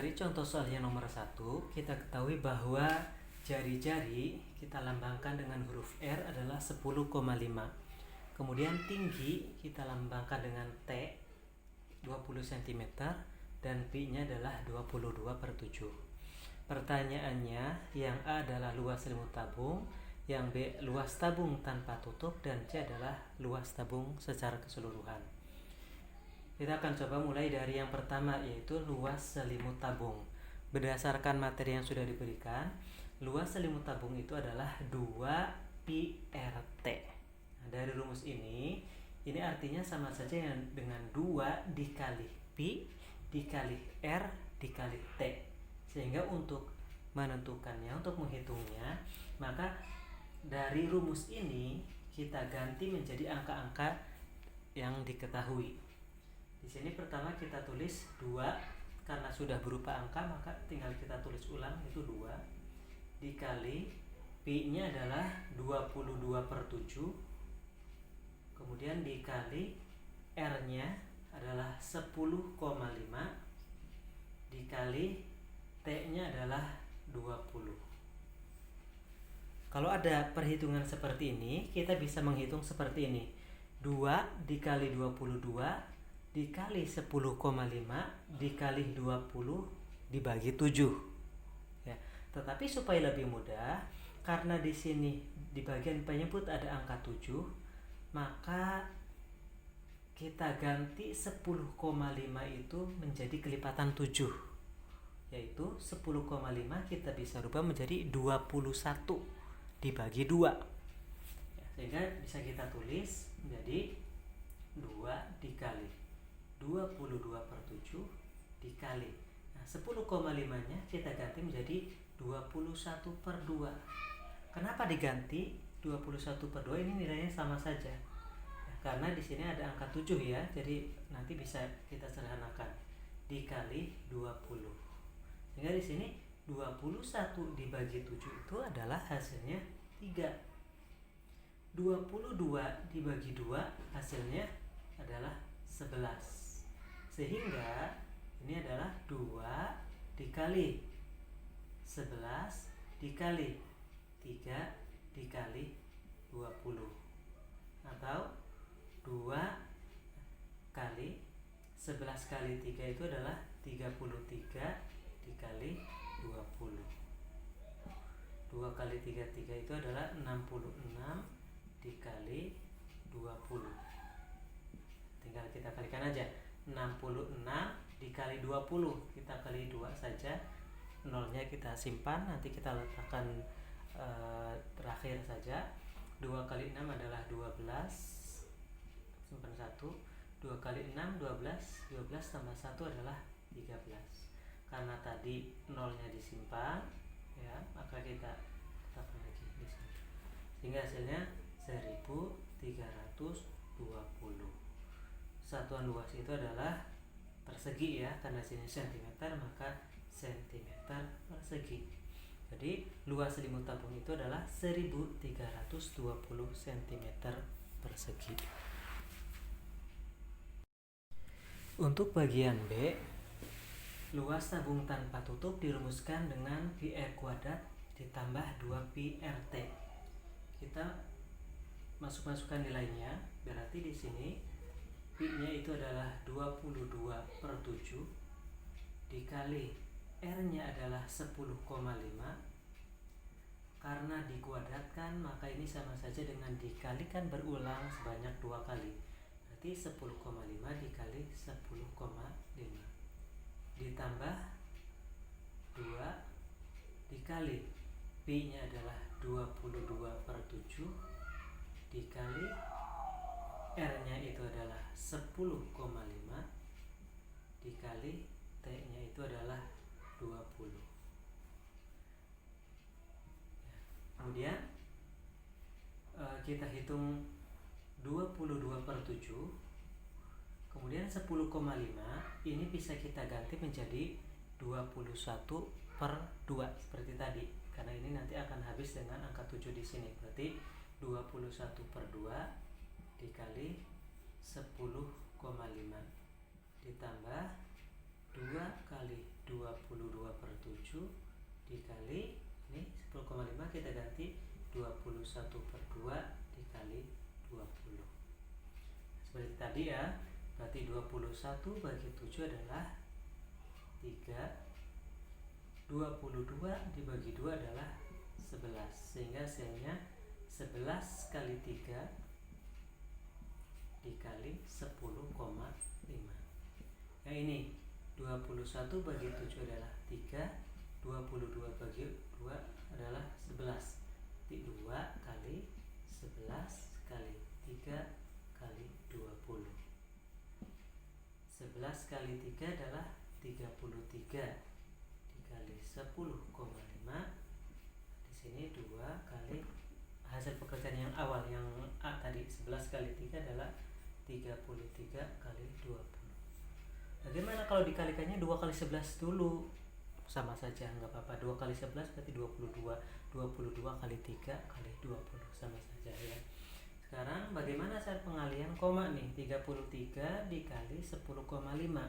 Dari contoh soal yang nomor 1, kita ketahui bahwa jari-jari kita lambangkan dengan huruf R adalah 10,5. Kemudian tinggi kita lambangkan dengan T 20 cm dan Pi-nya adalah 22/7. Pertanyaannya, yang A adalah luas selimut tabung, yang B luas tabung tanpa tutup, dan C adalah luas tabung secara keseluruhan. Kita akan coba mulai dari yang pertama, yaitu luas selimut tabung. Berdasarkan materi yang sudah diberikan, luas selimut tabung itu adalah 2 pi RT. Nah, dari rumus ini artinya sama saja dengan 2 dikali pi dikali R dikali T. Sehingga untuk menentukannya, untuk menghitungnya, maka dari rumus ini kita ganti menjadi angka-angka yang diketahui. Di sini pertama kita tulis 2, karena sudah berupa angka maka tinggal kita tulis ulang, itu 2 dikali Pi-nya adalah 22/7, kemudian dikali R-nya adalah 10,5 dikali T-nya adalah 20. Kalau ada perhitungan seperti ini, kita bisa menghitung seperti ini. 2 dikali 22 dikali 10,5 dikali 20 dibagi 7. Ya. Tetapi supaya lebih mudah, karena di sini di bagian penyebut ada angka 7, maka kita ganti 10,5 itu menjadi kelipatan 7. Yaitu 10,5 kita bisa rubah menjadi 21 dibagi 2. Ya, sehingga bisa kita tulis menjadi 2 dikali 22/7 dikali 10,5-nya kita ganti menjadi 21/2. Kenapa diganti 21/2? Ini nilainya sama saja. Ya, karena di sini ada angka 7 ya. Jadi nanti bisa kita sederhanakan. Dikali 20. Sehingga di sini 21 dibagi 7 itu adalah hasilnya 3. 22 dibagi 2 hasilnya adalah 11. Sehingga ini adalah 2 dikali 11 dikali 3 dikali 20. Atau 2 kali 11 kali 3 itu adalah 33 dikali 20. 2 kali 33 itu adalah 66 dikali 20. Tinggal kita kalikan aja. 66 dikali 20, kita kali 2 saja, nolnya kita simpan, nanti kita letakkan terakhir saja. 2 kali 6 adalah 12, simpan 1. 2 kali 6 12, 12 tambah 1 adalah 13. Karena tadi nolnya disimpan, ya, maka kita letakkan lagi di sini. Sehingga hasilnya 1320. Satuan luas itu adalah persegi ya, karena sini cm maka cm persegi. Jadi luas selimut tabung itu adalah 1320 cm persegi. Untuk bagian B, luas tabung tanpa tutup dirumuskan dengan pi R kuadrat ditambah 2 pi RT. Kita masukkan nilainya, berarti di sini Pi-nya itu adalah 22/7 dikali R-nya adalah 10,5. Karena dikuadratkan maka ini sama saja dengan dikalikan berulang sebanyak 2 kali. Berarti 10,5 dikali 10,5 ditambah 2 dikali Pi-nya adalah 22/7 dikali R-nya itu adalah 10,5 dikali T-nya itu adalah 20. Kemudian kita hitung 22/7. Kemudian 10,5 ini bisa kita ganti menjadi 21/2 seperti tadi. Karena ini nanti akan habis dengan angka 7 di sini. Berarti 21/2 dikali 10,5 ditambah 2 kali 22/7 dikali ini 10,5 kita ganti 21/2 dikali 20. Seperti tadi ya, berarti 21 bagi 7 adalah 3, 22 dibagi 2 adalah 11, sehingga hasilnya 11 kali 3 dikali 10,5. Yang ini 21 bagi 7 adalah 3, 22 bagi 2 adalah 11. 2 kali 11 kali 3 kali 20. 11 kali 3 adalah 33 dikali 10,5. Di sini 2 kali hasil pekerjaan yang awal yang A tadi 11 kali 3 adalah 33 kali 20. Bagaimana kalau dikalikannya 2 kali 11 dulu? Sama saja, nggak apa-apa. 2 kali 11 berarti 22. 22 kali 3 kali 20. Sama saja ya. Sekarang bagaimana cara pengalian koma nih? 33 dikali 10,5.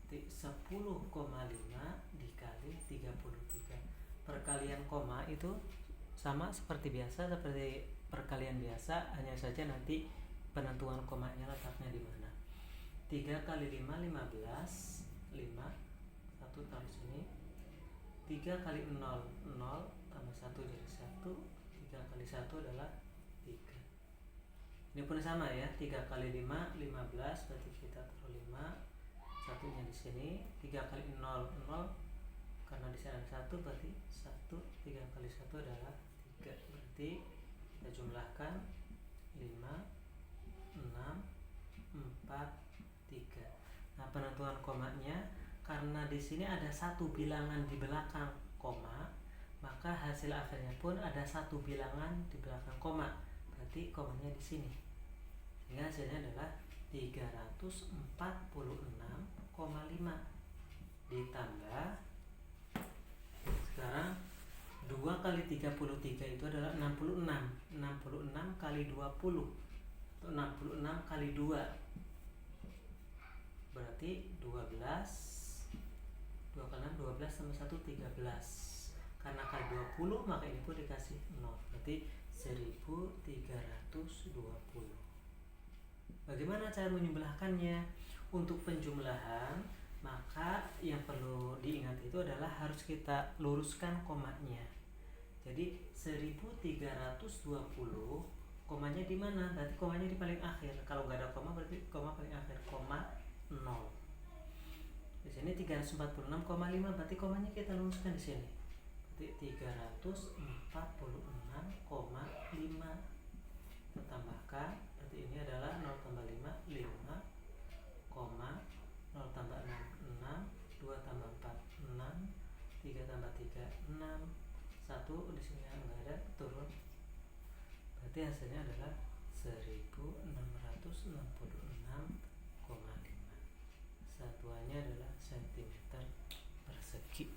10,5 dikali 33. Perkalian koma itu sama seperti biasa, seperti perkalian biasa, hanya saja nanti penentuan komanya letaknya di mana. 3 kali 5 15, 5 1 taruh sini. 3 kali 0 0 tambah 1 jadi 1. 3 kali 1 adalah 3. Ini pun sama ya, 3 kali 5 15, berarti kita taruh 5, satunya di sini. 3 kali 0 0, karena di sini ada 1 berarti 1. 3 kali 1 adalah 3, berarti kita jumlahkan 5 6 4 3. Nah, penentuan komanya, karena di sini ada satu bilangan di belakang koma, maka hasil akhirnya pun ada satu bilangan di belakang koma. Berarti komanya di sini. Sehingga hasilnya adalah 346,5 ditambah, sekarang 2 kali 33 itu adalah 66. 66 kali 20 atau 66 kali 2 berarti 12. 2 kali 6 12 tambah 1 13. Karena kali 20 maka ini pun dikasih 0, berarti 1320. Bagaimana cara menjumlahkannya? Untuk penjumlahan, maka yang perlu diingat itu adalah harus kita luruskan komanya. Jadi 1320 komanya di mana? Berarti komanya di paling akhir. Kalau nggak ada koma berarti koma paling akhir, koma 0. Di sini 346,5 berarti komanya kita luruskan di sini. Berarti 346,5 kita tambahkan, berarti ini adalah 0 tambah 5 5, 0 tambah 6 6, 2 tambah 4 6, 3 tambah 3 6, 1 di sini nggak ada, turun. Berarti hasilnya adalah 1666,5. Satuannya adalah cm persegi.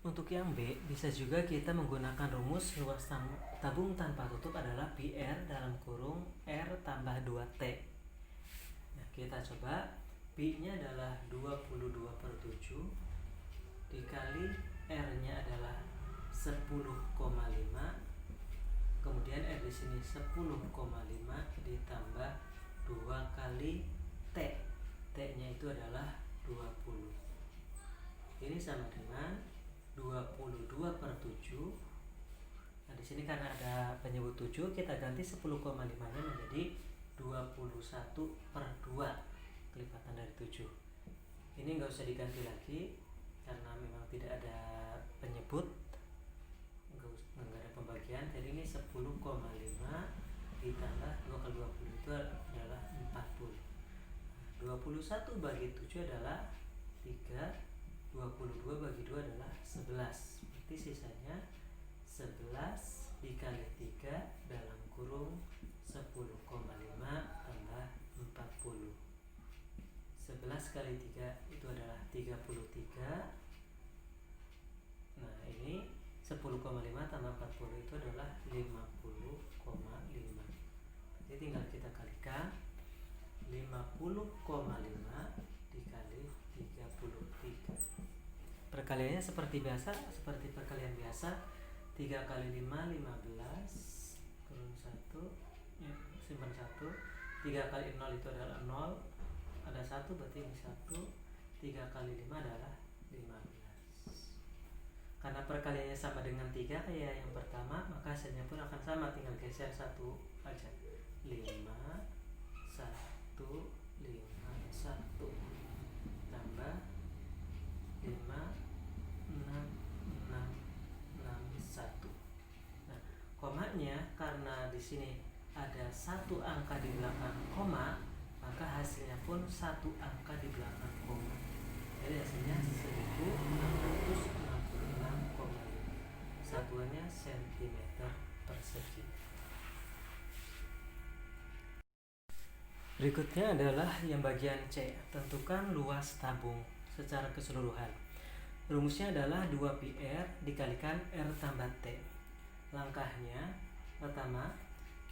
Untuk yang B, bisa juga kita menggunakan rumus luas tabung tanpa tutup adalah PR dalam kurung R tambah 2T. Nah, kita coba. B-nya adalah 22/7 dikali R-nya adalah 10,5. Kemudian R di sini 10,5 ditambah 2 kali T. T-nya itu adalah 20. Ini sama dengan 22/7. Nah, di sini karena ada penyebut 7, kita ganti 10,5-nya menjadi 21/2, kelipatan dari 7. Ini nggak usah diganti lagi karena memang tidak ada penyebut, nggak ada pembagian. Jadi ini 10,5 ditambah 2 kali 20 itu adalah 40. 21 bagi 7 adalah 3. 22 bagi 2 adalah 11. Berarti sisanya 11 dikali 3 dalam kurung 10,5 tambah 40. 11 kali 3 itu adalah 33. Nah, ini 10,5 tambah 40 itu adalah 50,5. Jadi tinggal kita kalikan 50,5 dikali perkaliannya seperti biasa, seperti perkalian biasa. 3 kali 5 15 kurung 1 ya, simpan 1. 3 kali 0 itu adalah 0, ada 1 berarti ini 1. 3 kali 5 adalah 15. Karena perkaliannya sama dengan 3 kayak yang pertama, maka hasilnya pun akan sama, tinggal geser 1 aja. 5 1 5 1 tambah 5 6 6 6 1. Nah, komanya karena di sini ada satu angka di belakang koma, maka hasilnya pun satu angka di belakang koma. Jadi hasilnya 1666,5. Satuannya cm persegi. Berikutnya adalah yang bagian C. Tentukan luas tabung secara keseluruhan. Rumusnya adalah 2πr dikalikan R tambah T. Langkahnya, pertama,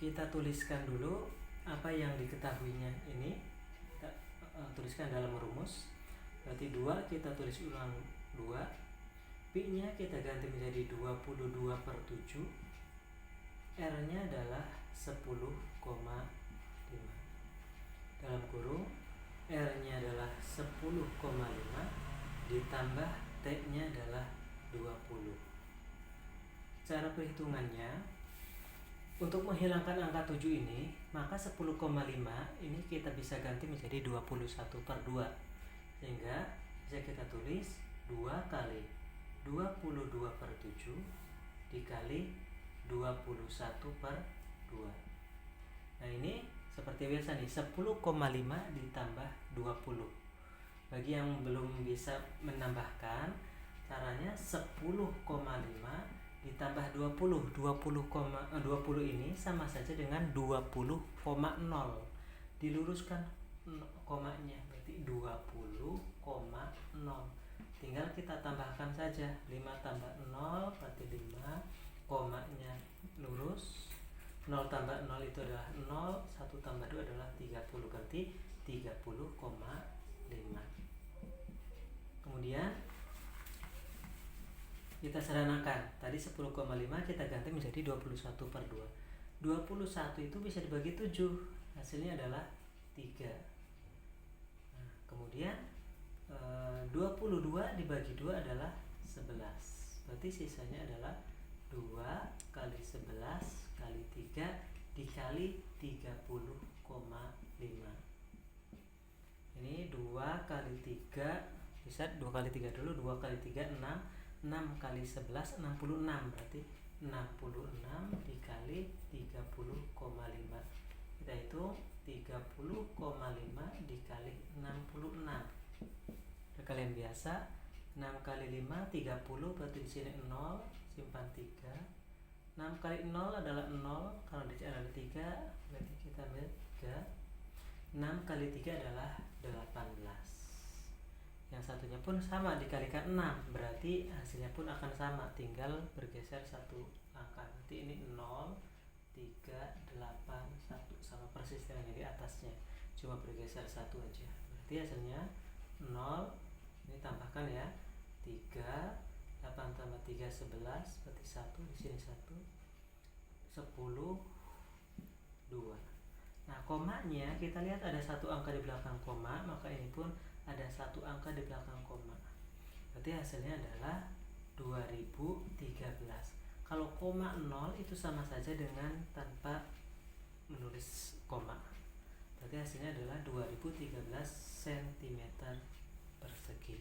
kita tuliskan dulu apa yang diketahuinya ini. Kita tuliskan dalam rumus. Berarti 2 kita tulis ulang 2. Pi-nya kita ganti menjadi 22/7. R-nya adalah 10,5. Dalam kurung, R-nya adalah 10,5 ditambah T-nya adalah 20. Cara perhitungannya, untuk menghilangkan angka 7 ini, maka 10,5 ini kita bisa ganti menjadi 21/2. Sehingga bisa kita tulis 2 kali 22/7 dikali 21/2. Nah, ini seperti biasa nih, 10,5 ditambah 20. Bagi yang belum bisa menambahkan, caranya 10,5 ditambah 20. 20 ini sama saja dengan 20,0. Diluruskan komanya, berarti 20,0. Tinggal kita tambahkan saja, 5 tambah 0 berarti 5, komanya lurus. 0 tambah 0 itu adalah 0, 1 tambah 2 adalah 30, berarti 30,5. Kemudian kita sederhanakan, tadi 10,5 kita ganti menjadi 21/2. 21 itu bisa dibagi 7, hasilnya adalah 3. Nah, kemudian 22 dibagi 2 adalah 11, berarti sisanya adalah 2 kali 11 kali 3 dikali 30,5. Ini 2 kali 3, bisa 2 kali 3 dulu, 2 kali 3 6, 6 kali 11 66, berarti 66 dikali 30,5. Kita hitung 30,5 dikali 66. Perkalian biasa, 6 kali 5 30, berarti di sini 0, simpan 3. 6 kali 0 adalah 0, kalau di sini ada 3, berarti kita ambil 3. 6 kali 3 adalah 18. Yang satunya pun sama, dikalikan 6, berarti hasilnya pun akan sama, tinggal bergeser satu angka. Nanti ini 0, 3, 8, 1, sama persis dengan yang di atasnya, cuma bergeser satu aja. Berarti hasilnya 0, ini tambahkan ya, 3, 8 tambah 3 11, berarti 1, di sini 1, 10, 2. Nah, komanya kita lihat ada satu angka di belakang koma, maka ini pun ada satu angka di belakang koma. Berarti hasilnya adalah 2013. Kalau koma 0 itu sama saja dengan tanpa menulis koma. Berarti hasilnya adalah 2013 cm persegi.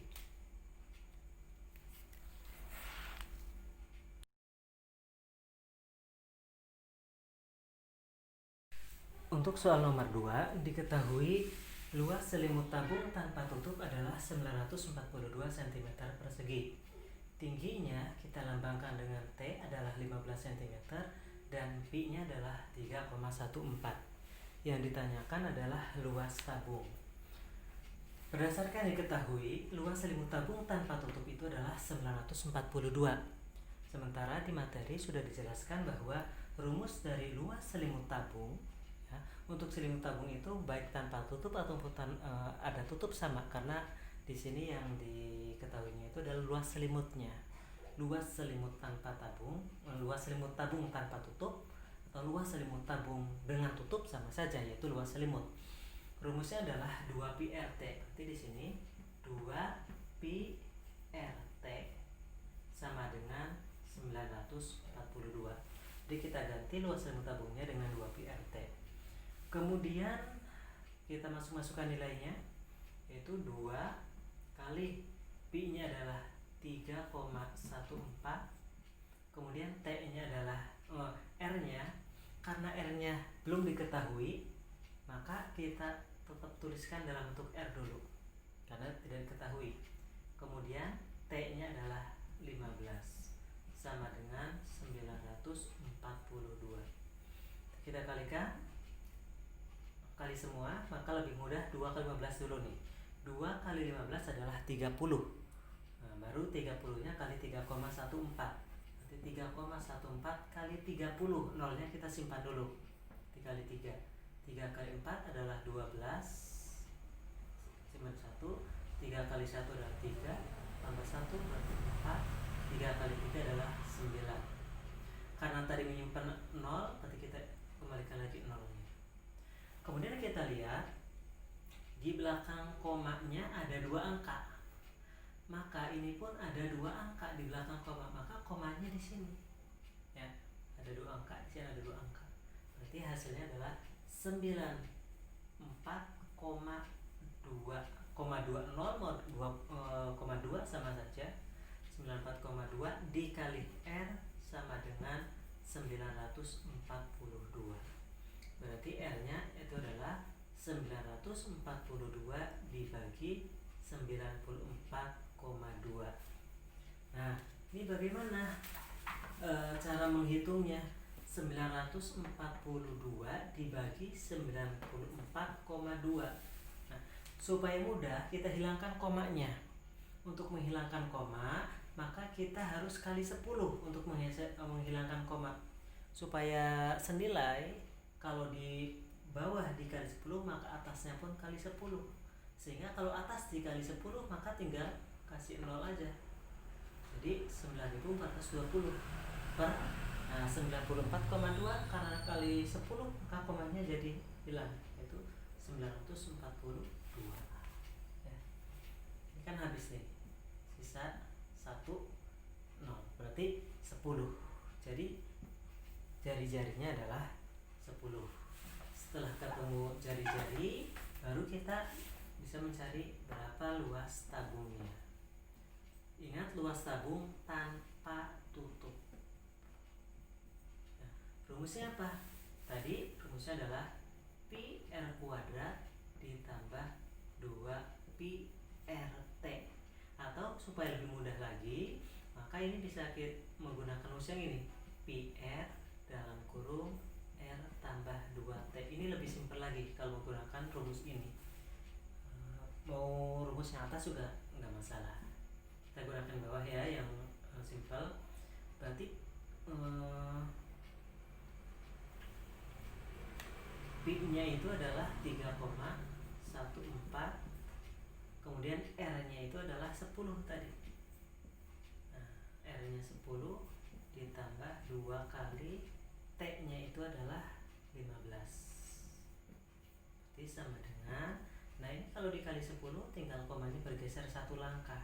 Untuk soal nomor 2, diketahui luas selimut tabung tanpa tutup adalah 942 cm persegi. Tingginya kita lambangkan dengan T adalah 15 cm dan Pi-nya adalah 3,14. Yang ditanyakan adalah luas tabung. Berdasarkan yang diketahui, luas selimut tabung tanpa tutup itu adalah 942. Sementara di materi sudah dijelaskan bahwa rumus dari luas selimut tabung, ya, untuk selimut tabung itu baik tanpa tutup ataupun ada tutup sama, karena di sini yang di diketahuinya itu adalah luas selimutnya. Luas selimut tanpa tabung, luas selimut tabung tanpa tutup, atau luas selimut tabung dengan tutup sama saja, yaitu luas selimut. Rumusnya adalah 2pi RT. Berarti di sini 2pi RT sama dengan 942. Jadi kita ganti luas selimut tabungnya dengan 2pi RT. Kemudian kita masukkan nilainya, yaitu 2 kali pi nya adalah 3,14. Kemudian T nya adalah R nya, karena R nya belum diketahui, maka kita tetap tuliskan dalam bentuk R dulu karena tidak diketahui. Kemudian T nya adalah 15 sama dengan 942. Kita kali semua, maka lebih mudah 2 kali 15 dulu nih. 2 kali 15 adalah 30. Nah, baru 30 nya kali 3,14. Nanti 3,14 kali 30, nolnya kita simpan dulu, dikali 3. 3 kali 4 adalah 12, simpan 1. 3 kali 1 adalah 3, tambah 1 berarti 4. 3 kali 3 adalah 9. Karena tadi menyimpan 0, berarti kita kembalikan lagi 0-nya. Kemudian kita lihat di belakang komanya ada 2 angka. Maka ini pun ada 2 angka di belakang koma, maka komanya di sini. Ya, ada 2 angka, di sini ada 2 angka. Berarti hasilnya adalah 94,2 sama saja. 94,2 dikali R sama dengan 942. Berarti R nya itu adalah 942 dibagi 94,2. Nah, ini bagaimana cara menghitungnya? 942 dibagi 94,2. Nah, supaya mudah kita hilangkan komanya. Untuk menghilangkan koma, maka kita harus kali 10 untuk menghilangkan koma. Supaya senilai, kalau di bawah dikali 10, maka atasnya pun kali 10. Sehingga kalau atas dikali 10, maka tinggal kasih 0 aja. Jadi 9420 per 94,2 karena kali 10, maka komanya jadi hilang, yaitu 942. Ya. Ini kan habis nih, sisa 1, 0, berarti 10. Jadi jari-jarinya adalah 10. Setelah ketemu jari-jari, baru kita bisa mencari berapa luas tabungnya. Ingat, luas tabung tanpa tutup. Nah, rumusnya apa? Tadi rumusnya adalah pi R kuadrat ditambah 2pi RT. Atau supaya lebih mudah lagi, maka ini bisa kita menggunakan rumus yang ini, pi R dalam kurung R tambah 2T. Ini lebih simpel lagi kalau menggunakan rumus ini. Mau rumus yang atas juga nggak masalah, kita gunakan bawah ya yang simpel. Berarti pi nya itu adalah 3,14, kemudian R nya itu adalah 10 tadi. Nah, R nya 10 ditambah 2 kali T nya itu adalah 15, jadi sama dengan, nah ini kalau dikali 10 tinggal komanya bergeser 1 langkah.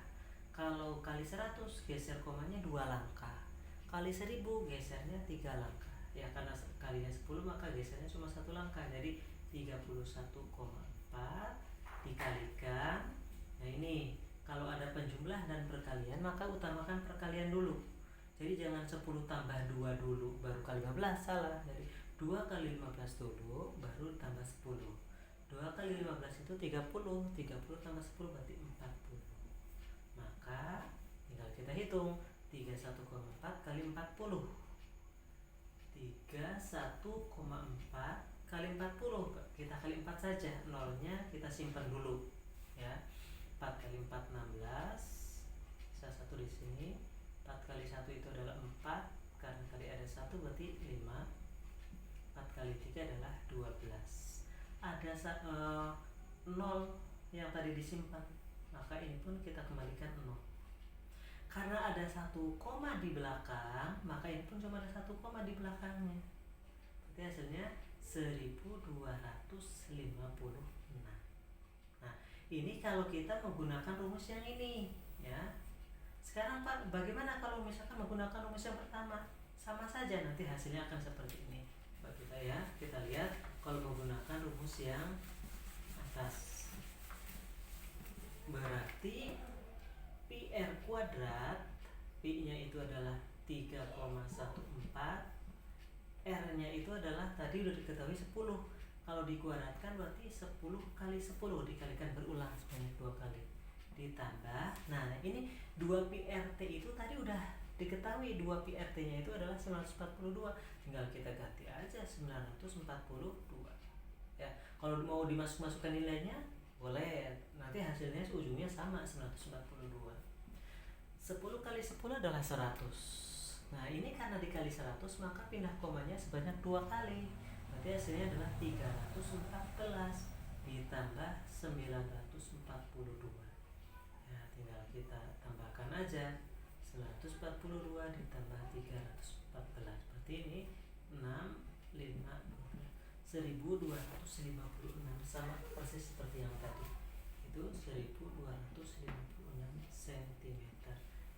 Kalau kali 100 geser komanya 2 langkah. Kali 1000 gesernya 3 langkah. Ya karena kalinya 10 maka gesernya cuma 1 langkah. Jadi 31,4 dikalikan. Nah ini kalau ada penjumlah dan perkalian maka utamakan perkalian dulu. Jadi jangan 10 tambah 2 dulu baru kali 15, salah. Jadi 2 kali 15 dulu baru tambah 10. 2 kali 15 itu 30. 30 tambah 10 berarti 40. Maka tinggal kita hitung 31,4 kali 40. 31,4 kali 40. Kita kali 4 saja. Nolnya kita simpan dulu ya. 4 kali 4 16. Sisa 1 di sini. 4 kali 1 itu adalah 4. Karena kali ada 1 berarti 5. 4 kali 3 adalah 12. Ada 0 yang tadi disimpan. maka ini pun kita kembalikan 0. Karena ada 1 koma di belakang, maka ini pun cuma ada 1 koma di belakangnya. Berarti hasilnya 1256. Nah, ini kalau kita menggunakan rumus yang ini, ya. Sekarang Pak, bagaimana kalau misalkan menggunakan rumus yang pertama? Sama saja, nanti hasilnya akan seperti ini. Pak, kita lihat kalau menggunakan rumus yang atas. Berarti pi r kuadrat, pi-nya itu adalah 3,14, R-nya itu adalah tadi udah diketahui 10. Kalau dikuadratkan berarti 10 kali 10 dikalikan berulang sebanyak 2 kali. Ditambah, nah ini 2πRT itu tadi udah diketahui, 2πRT-nya itu adalah 942. Tinggal kita ganti aja 942. Ya, kalau mau dimasukkan nilainya boleh. Nanti hasilnya ujungnya sama 942. 10 kali 10 adalah 100. Nah, ini karena dikali 100 maka pindah komanya sebanyak 2 kali. Berarti hasilnya adalah 314 ditambah 942. Ya, tinggal kita tambahkan aja 942 ditambah 314. Berarti ini 1256 sama persis seperti yang tadi. Itu 1256 cm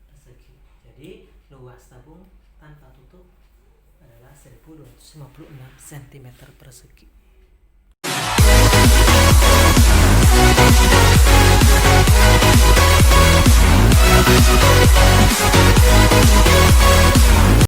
persegi. Jadi luas tabung tanpa tutup adalah 1256 cm persegi.